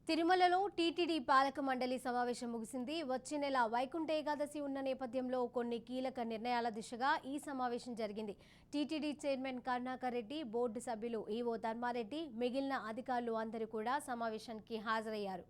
తిరుమలలో టీటీడీ పాలక మండలి సమావేశం ముగిసింది. వచ్చే నెల వైకుంఠ ఏకాదశి ఉన్న నేపథ్యంలో కొన్ని కీలక నిర్ణయాల దిశగా ఈ సమావేశం జరిగింది. TTD chairman Karunakar Reddy, board సభ్యులు ఈవో ధర్మారెడ్డి, మిగిలిన అధికారులు అందరూ కూడా సమావేశానికి హాజరయ్యారు.